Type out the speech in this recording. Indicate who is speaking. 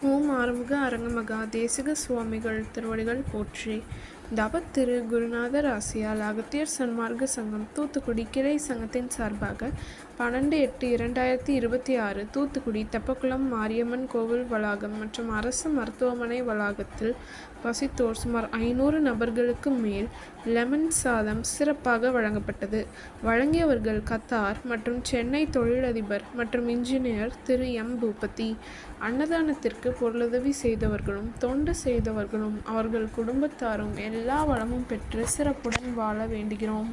Speaker 1: ஓம் ஆறுமுக அரங்கமகா தேசிக சுவாமிகள் திருவடிகள் போற்றி. தவத் திரு குருநாதர் ஆசியால் அகத்தியர் சன்மார்க்க சங்கம் தூத்துக்குடி கிளை சங்கத்தின் சார்பாக 12/8/2026 தூத்துக்குடி தெப்பக்குளம் மாரியம்மன் கோவில் வளாகம் மற்றும் அரசு மருத்துவமனை வளாகத்தில் வசித்தோர் சுமார் 500 நபர்களுக்கு மேல் லெமன் சாதம் சிறப்பாக வழங்கப்பட்டது. வழங்கியவர்கள் கத்தார் மற்றும் சென்னை தொழிலதிபர் மற்றும் இன்ஜினியர் திரு எம். பூபதி. அன்னதானத்திற்கு பொருளுதவி செய்தவர்களும் தொண்டு செய்தவர்களும் அவர்கள் குடும்பத்தாரும் எல்லா வளமும் பெற்று சிறப்புடன் வாழ வேண்டுகிறோம்.